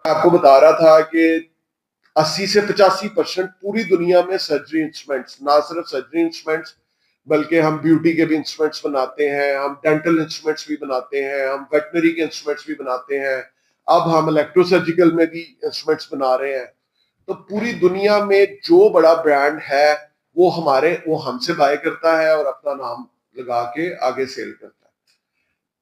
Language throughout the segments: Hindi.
आपको बता रहा था कि 80 से 85% पूरी दुनिया में सर्जरी इंस्ट्रूमेंट्स, ना सिर्फ सर्जरी इंस्ट्रूमेंट्स बल्कि हम ब्यूटी के भी इंस्ट्रूमेंट्स बनाते हैं, हम डेंटल इंस्ट्रूमेंट्स भी बनाते हैं, हम वेटनरी के इंस्ट्रूमेंट्स भी बनाते हैं, अब हम इलेक्ट्रोसर्जिकल में भी इंस्ट्रूमेंट्स बना रहे हैं। तो पूरी दुनिया में जो बड़ा ब्रांड है वो हमसे बाय करता है और अपना नाम लगा के आगे सेल करता है।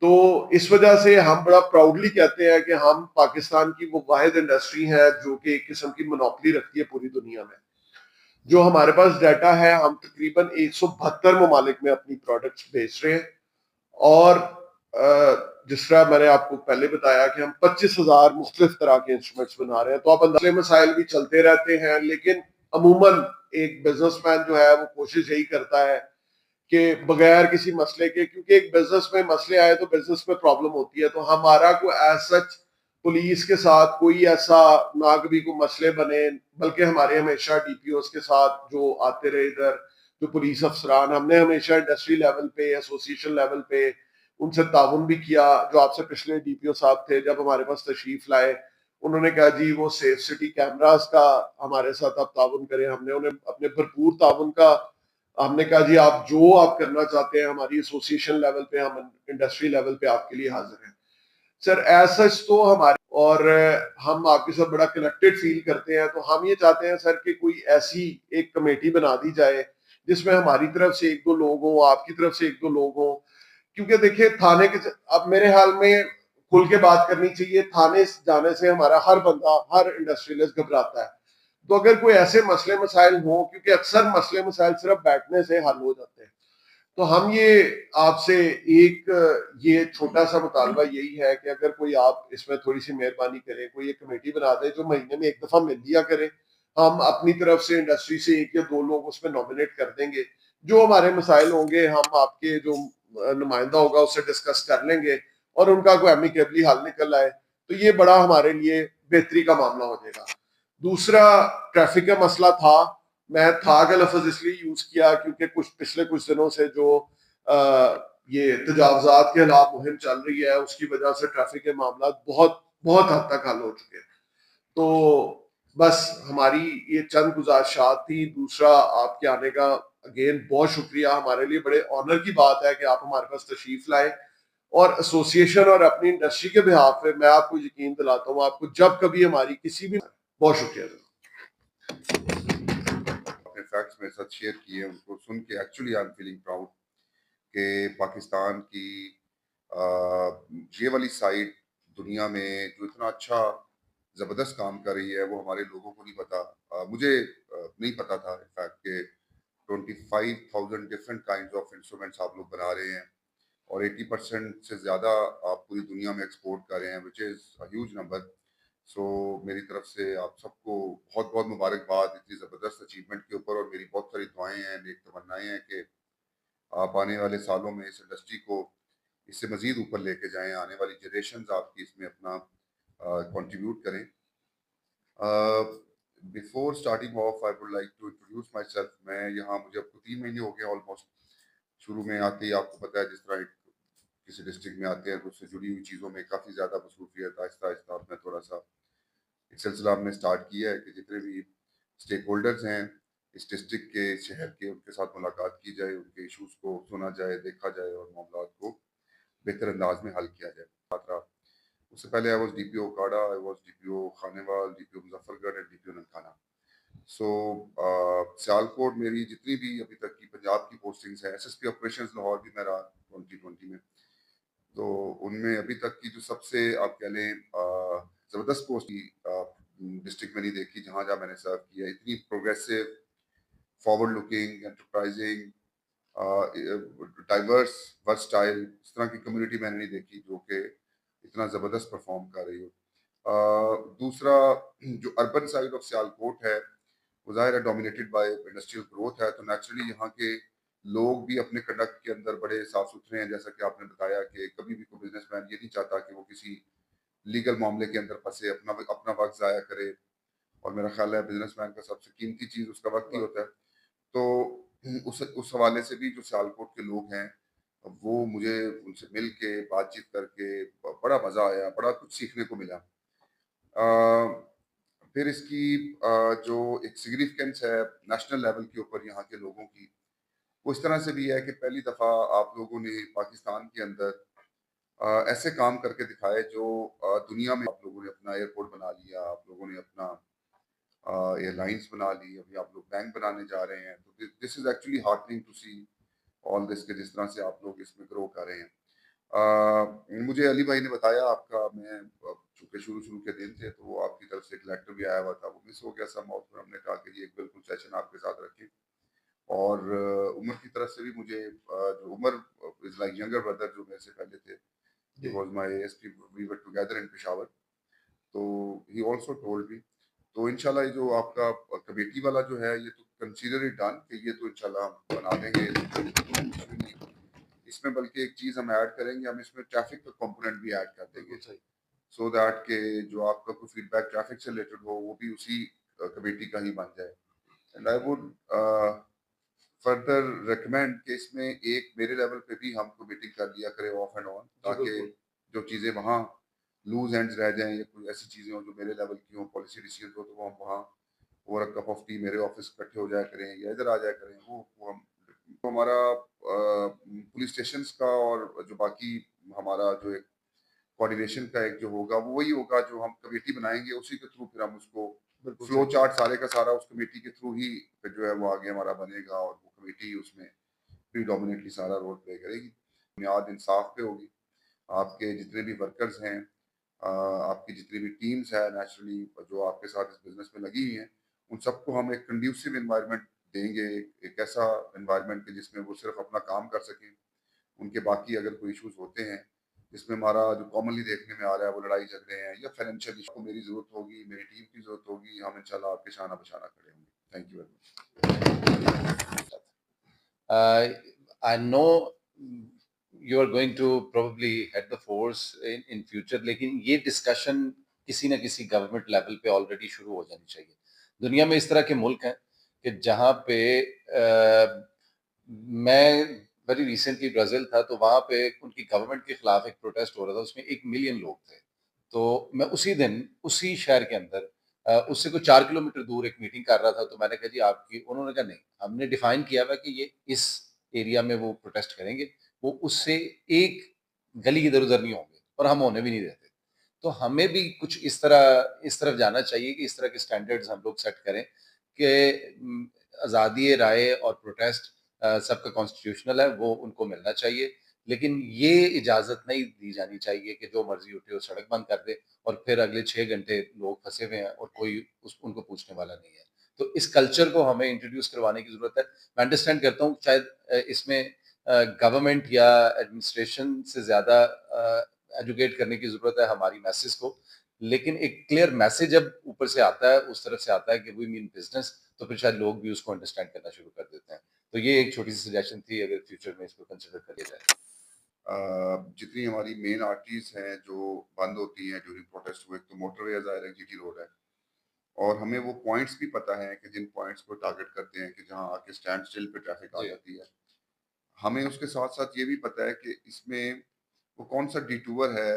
तो इस वजह से हम बड़ा प्राउडली कहते हैं कि हम पाकिस्तान की वो वाहिद इंडस्ट्री है जो कि एक किस्म की मोनोपोली रखती है पूरी दुनिया में। जो हमारे पास डाटा है, हम तकरीबन 172 ममालिक में अपनी प्रोडक्ट्स बेच रहे हैं। और जिस तरह मैंने आपको पहले बताया कि हम 25,000 मुख्तलिफ तरह के इंस्ट्रूमेंट्स बना रहे हैं, तो अब अंदर मसाइल भी चलते रहते हैं, लेकिन अमूमन एक बिजनेसमैन जो है वो कोशिश यही करता है कि बगैर किसी मसले के, क्योंकि एक बिजनेस में मसले आए तो बिजनेस में प्रॉब्लम होती है, तो हमारा कोई एज सच पुलिस के साथ कोई ऐसा ना कभी कोई मसले बने, बल्कि हमारे हमेशा डीपीओस के साथ जो आते रहे इधर, जो पुलिस अफसरान, हमने हमेशा इंडस्ट्री लेवल पे, एसोसिएशन लेवल पे उनसे ताउन भी किया। जो आपसे पिछले डीपीओ साहब थे, जब हमारे पास तशरीफ लाए, उन्होंने कहा जी वो सेफ सिटी कैमरास का हमारे साथ आप ताउन करें। हमने उन्हें अपने भरपूर ताउन का, हमने कहा जी आप जो आप करना चाहते हैं हमारी एसोसिएशन लेवल पे, हम इंडस्ट्री लेवल पे आपके लिए हाजिर हैं सर। एज सच तो हमारे और हम आपके साथ बड़ा कनेक्टेड फील करते हैं। तो हम ये चाहते हैं सर कि कोई ऐसी एक कमेटी बना दी जाए जिसमें हमारी तरफ से एक दो लोग हों, आपकी तरफ से एक दो लोग हों। क्योंकि देखिए थाने के, अब मेरे हाल में खुल के बात करनी चाहिए, थाने जाने से हमारा हर बंदा, हर इंडस्ट्रियलिस्ट घबराता है। तो अगर कोई ऐसे मसले मसाइल हो, क्योंकि अक्सर मसले मसाइल सिर्फ बैठने से हल हो जाते हैं, तो हम ये आपसे एक ये छोटा सा मुतालबा यही है कि अगर कोई आप इसमें थोड़ी सी मेहरबानी करें, कोई एक कमेटी बना दे जो महीने में एक दफा मिल लिया करे। हम अपनी तरफ से इंडस्ट्री से एक या दो लोग उसमें नॉमिनेट कर देंगे। जो हमारे मसाइल होंगे हम आपके जो नुमाइंदा होगा उससे डिस्कस कर लेंगे और उनका कोई एमिकेबली हल निकल आए, तो ये बड़ा हमारे लिए बेहतरी का मामला हो जाएगा। दूसरा, ट्रैफिक का मसला था। मैं था का लफ्ज इसलिए यूज किया क्योंकि पिछले कुछ दिनों से जो ये तजावजात के खिलाफ मुहिम चल रही है, उसकी वजह से ट्रैफिक के मामला बहुत बहुत हद तक हल हो चुके हैं। तो बस हमारी ये चंद गुजारिशात थी। दूसरा, आपके आने का अगेन बहुत शुक्रिया। हमारे लिए बड़े ऑनर की बात है कि आप हमारे पास तशरीफ लाए, और एसोसिएशन और अपनी इंडस्ट्री के बिहाफ पे मैं आपको यकीन दिलाता हूँ, आपको जब कभी हमारी किसी भी, बहुत शुक्रिया। अपने फैक्ट्स मेरे साथ शेयर किए, उनको सुन के actually I am feeling proud कि पाकिस्तान की ये वाली साइड दुनिया में जो इतना अच्छा ज़बरदस्त काम कर रही है वो हमारे लोगों को नहीं पता। मुझे नहीं पता था इनफैक्ट कि 25,000 डिफरेंट काइंड ऑफ इंस्ट्रूमेंट्स आप लोग बना रहे हैं और 80% से ज़्यादा आप पूरी दुनिया में एक्सपोर्ट कर रहे हैं, which is a huge number. So मेरी तरफ से आप सबको बहुत बहुत मुबारकबाद इतनी ज़बरदस्त अचीवमेंट के ऊपर, और मेरी बहुत सारी दुआएं हैं, नेक तमन्नाएं हैं कि आप आने वाले सालों में इस इंडस्ट्री को इससे मज़ीद ऊपर लेके जाएं, आने वाली जनरेशन आपकी इसमें अपना कंट्रीब्यूट करें। Before starting of I would like to introduce myself. मैं यहाँ, मुझे अब 3 महीने हो गए ऑलमोस्ट। शुरू में आते ही आपको पता है जिस तरह किसी डिस्ट्रिक्ट में आते हैं तो उससे जुड़ी हुई चीज़ों में काफ़ी ज़्यादा मसरूफियत, आहिस्ता आहिस्ता मैं थोड़ा सा एक सिलसिला हमने स्टार्ट किया है कि जितने भी स्टेक होल्डर्स हैं इस डिस्ट्रिक्ट के, शहर के, उनके साथ मुलाकात की जाए, उनके इशूज़ को सुना जाए, देखा जाए और मामला को बेहतर अंदाज में हल किया जाए। पात्रा, उससे पहले आई वॉज DPO काड़ा, I was DPO Khanewal, DPO Muzaffargarh and DPO Nankana. So Sialkot मेरी जितनी भी अभी तक की पंजाब की पोस्टिंग्स हैं, SSP ऑपरेशंस लाहौर भी मैं रहा 2020 में, तो उनमें अभी तक की जो सबसे आप कह लें ज़बरदस्त पोस्ट की डिस्ट्रिक्ट में नहीं देखी जहाँ जहाँ मैंने सर्व किया। इतनी progressive, forward looking, enterprising, diverse, versatile, इस तरह की कम्युनिटी मैंने नहीं देखी जो कि इतना ज़बरदस्त परफॉर्म कर रही हो। दूसरा, जो अर्बन साइड ऑफ सियालकोट है वो ज़ाहिर है डोमिनेटेड बाय इंडस्ट्रियल ग्रोथ है, तो नेचुरली यहाँ के लोग भी अपने कंडक्ट के अंदर बड़े साफ सुथरे हैं। जैसा कि आपने बताया कि कभी भी कोई बिजनेसमैन ये नहीं चाहता कि वो किसी लीगल मामले के अंदर फंसे, अपना अपना वक्त ज़ाया करे, और मेरा ख्याल है बिजनेसमैन का सबसे कीमती चीज़ उसका वक्त ही होता है। तो उस हवाले से भी जो सियालकोट के लोग हैं वो, मुझे उनसे मिल के बातचीत करके बड़ा मज़ा आया, बड़ा कुछ सीखने को मिला। फिर इसकी जो एक सिग्निफिकेंस है नेशनल लेवल के ऊपर यहाँ के लोगों की, वो इस तरह से भी है कि पहली दफ़ा आप लोगों ने पाकिस्तान के अंदर ऐसे काम करके दिखाए जो दुनिया में आप लोगों ने अपना एयरपोर्ट बना लिया, आप लोगों ने अपना एयरलाइंस बना ली, अभी आप लोग बैंक बनाने जा रहे हैं। तो this is actually heartening to see all this कि जिस तरह से आप लोग इसमें ग्रो कर रहे हैं। मुझे अली भाई ने बताया आपका, मैं चूँकि शुरू-शुरू के दिन थे, तो वो आपकी तरफ से एक लेटर भी आया हुआ था, वो मिस हो गया समहाउ, फिर हमने कहा कि जी एक बिल्कुल सेशन आपके साथ रखें। और उमर की तरफ से भी मुझे जो Umar is like younger brother जो मेरे से पहले थे, ही जी was my ASP, we were together in Peshawar, तो ही आल्सो टोल्ड मी। तो इंशाल्लाह ये जो आपका कमेटी वाला जो है, ये तो कंसीडर इट डन कि ये तो इंशाल्लाह हम बना देंगे, इश्यू नहीं। इसमें बल्कि एक चीज़ हम ऐड करेंगे, हम इसमें ट्रैफिक का कंपोनेंट भी ऐड कर देंगे, बिल्कुल सही। सो दैट के जो आपका कोई फीडबैक ट्रैफिक से रिलेटेड हो, वो भी उसी कमेटी का ही बन जाए। And I would further recommend कि इसमें एक मेरे लेवल पे भी हमको मीटिंग कर लिया करें ऑफ एंड ऑन, जी ताकि बिल्कुल। जो चीज़ें वहाँ लूज एंड्स रह जाएं या कोई ऐसी चीज़ें हों जो मेरे लेवल की हों, पॉलिसी डिसीजन हो, तो वो हम वहाँ over a cup of T मेरे ऑफिस इकट्ठे हो जाया करें या इधर आ जाया करें, वो हम तो हमारा पुलिस स्टेशंस का और जो बाकी हमारा जो एक कोऑर्डिनेशन का एक जो होगा, वो वही होगा जो हम कमेटी बनाएंगे, उसी के थ्रू फिर हम उसको बिल्कुल फ्लो सही। चार्ट सारे का सारा उस कमेटी के थ्रू ही फिर जो है वो आगे हमारा बनेगा, और वो कमेटी उसमें प्रीडोमिनेटली सारा रोल प्ले करेगी। बुनियाद इंसाफ पे होगी। आपके जितने भी वर्कर्स हैं, आपकी जितनी भी टीम्स है नेचुरली जो आपके साथ इस बिजनेस में लगी हुई हैं, उन सबको हम एक कंड्यूसिव इन्वायरमेंट देंगे, एक ऐसा इन्वायरमेंट कि जिसमें वो सिर्फ अपना काम कर सकें। उनके बाकी अगर कोई इश्यूज होते हैं, जिसमें हमारा जो कॉमनली देखने में आ रहा है वो लड़ाई झगड़े हैं या फाइनेंशियल इशू, मेरी ज़रूरत होगी, मेरी टीम की ज़रूरत होगी, हम इंशाल्लाह आपके शाना बशाना खड़े होंगे। Thank you very much. Uh, I know you are going to probably head the force in future, लेकिन ये डिस्कशन किसी ना किसी गवर्नमेंट लेवल पे ऑलरेडी शुरू हो जानी चाहिए। दुनिया में इस तरह के मुल्क हैं कि जहाँ पे मैं वेरी रिसेंटली ब्राज़ील था, तो वहाँ पे उनकी गवर्नमेंट के खिलाफ एक प्रोटेस्ट हो रहा था, उसमें 1 मिलियन लोग थे। तो मैं उसी दिन, उसी शहर के अंदर उससे कोई 4 किलोमीटर दूर एक मीटिंग कर रहा था, तो मैंने कहा जी आपकी, उन्होंने कहा नहीं, हमने डिफाइन किया हुआ है कि ये इस एरिया में वो प्रोटेस्ट करेंगे, वो उससे एक गली इधर-उधर नहीं होंगे और हम होने भी नहीं देते। तो हमें भी कुछ इस तरफ जाना चाहिए कि इस तरह के स्टैंडर्ड्स हम लोग सेट करें कि आज़ादी राय और प्रोटेस्ट सबका कॉन्स्टिट्यूशनल है, वो उनको मिलना चाहिए। लेकिन ये इजाज़त नहीं दी जानी चाहिए कि जो मर्ज़ी उठे वो सड़क बंद कर दे और फिर अगले 6 घंटे लोग फँसे हुए हैं और कोई उनको पूछने वाला नहीं है। तो इस कल्चर को हमें इंट्रोड्यूस करवाने की ज़रूरत है। मैं अंडरस्टैंड करता हूँ शायद इसमें गवर्नमेंट या एडमिनिस्ट्रेशन से ज़्यादा एजुकेट करने की ज़रूरत है हमारी मैसेज को। लेकिन एक क्लियर मैसेज जब ऊपर से आता है, उस तरफ से आता है कि वी मीन बिज़नेस, तो फिर शायद लोग भी उसको अंडरस्टैंड करना शुरू कर देते हैं। तो ये एक छोटी-सी सजेशन थी, अगर फ्यूचर में इसको कंसिडर कर लिया जाए। जितनी हमारी मेन आर्टरीज हैं जो बंद होती हैं ड्यूरिंग प्रोटेस्ट, वो एक तो मोटरवे ज़ाहिर है, जीटी रोड है, और हमें वो पॉइंट्स भी पता है कि जिन पॉइंट्स को टारगेट करते हैं कि जहाँ आके स्टैंड स्टिल पे ट्रैफिक आ जी। जाती है। हमें उसके साथ-साथ ये भी पता है कि इसमें वो कौन-सा डिटूर है,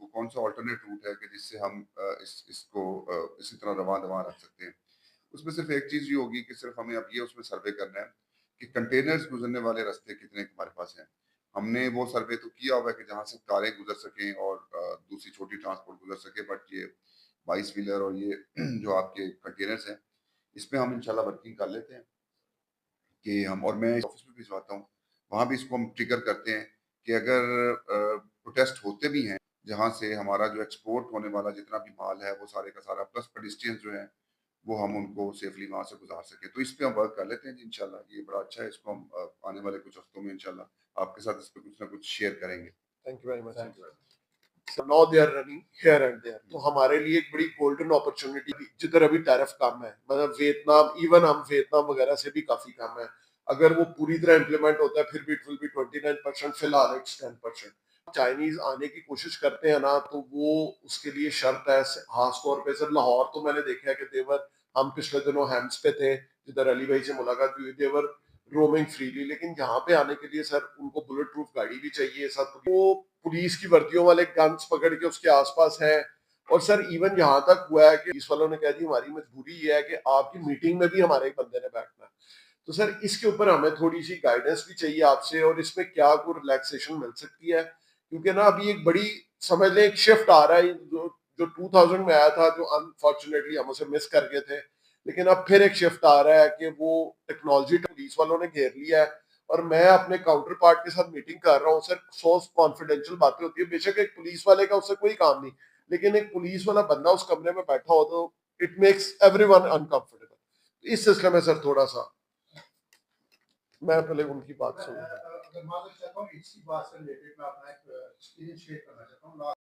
वो कौन-सा अल्टरनेट रूट है कि जिससे हम इसको इसी तरह रवां-दवां रख सकते हैं। उसमें सिर्फ एक चीज़ ये होगी कि सिर्फ हमें अब ये उसमें सर्वे करना है कि कंटेनर्स गुज़रने वाले रास्ते कितने हमारे पास हैं। हमने वो सर्वे तो किया हुआ है कि जहाँ से कारें गुज़र सकें और दूसरी छोटी ट्रांसपोर्ट गुज़र सके, बट ये 22 व्हीलर और ये जो आपके कंटेनर्स हैं, इसमें हम इंशाल्लाह वर्किंग कर लेते हैं कि हम, और मैं ऑफिस में भिजवाता हूँ, वहाँ भी इसको हम ट्रिगर करते हैं कि अगर प्रोटेस्ट होते भी हैं, जहाँ से हमारा जो एक्सपोर्ट होने वाला जितना भी माल है वो सारे का सारा प्लस पेडिस्ट्रियंस जो हैं वो हम उनको सेफली वहाँ से गुजार सकें। तो इस पे हम वर्क कर लेते हैं जी इंशाल्लाह। ये बड़ा अच्छा है, इसको हम आने वाले कुछ हफ्तों में इंशाल्लाह आपके साथ इस पे कुछ ना कुछ शेयर करेंगे। Thank you very much. Thank you. So now they are running here and there. तो हमारे लिए एक बड़ी गोल्डन अपॉर्चुनिटी थी, जिधर अभी टैरिफ कम है, मतलब वियतनाम, इवन हम वियतनाम वगैरह से भी काफी कम है। अगर वो पूरी तरह इम्प्लीमेंट होता है फिर भी इट विल बी 29%, फिलहाल इट्स 10%। चाइनीज आने की कोशिश करते हैं ना, तो वो उसके लिए शर्त है, खास तौर पे सर लाहौर तो मैंने देखा है कि देवर, हम पिछले दिनों हैम्स पे थे जिधर अली भाई से मुलाकात हुई, देवर रोमिंग फ्रीली, लेकिन यहाँ पे आने के लिए सर उनको बुलेट प्रूफ गाड़ी भी चाहिए, साथ वो पुलिस की वर्दियों वाले गन्स पकड़ के उसके आसपास है और सर इवन यहाँ तक हुआ है कि पुलिस वालों ने कहा जी हमारी मजबूरी ये है कि आपकी मीटिंग में भी हमारे एक बंदे ने बैठना है। तो सर इसके ऊपर हमें थोड़ी सी गाइडेंस भी चाहिए आपसे, और इसमें क्या कोई रिलैक्सेशन मिल सकती है, क्योंकि ना अभी एक बड़ी समझ लें एक शिफ्ट आ रहा है जो 2000 में आया था, जो अनफॉर्चुनेटली हम उसे मिस कर गए थे, लेकिन अब फिर एक शिफ्ट आ रहा है कि वो टेक्नोलॉजी पुलिस वालों ने घेर लिया है। और मैं अपने काउंटर पार्ट के साथ मीटिंग कर रहा हूँ सर, सो कॉन्फिडेंशियल बातें होती है, बेशक एक पुलिस वाले का उससे कोई काम नहीं, लेकिन एक पुलिस वाला बंदा उस कमरे में बैठा हो तो इट मेक्स एवरीवन अनकंफर्टेबल। इस सिलसिले में सर थोड़ा सा मैं पहले उनकी बात सुनूं। अगर माजरत चाहता हूँ इसी बात से रिलेटेड मैं अपना एक एक्सपीरियंस शेयर करना चाहता हूँ।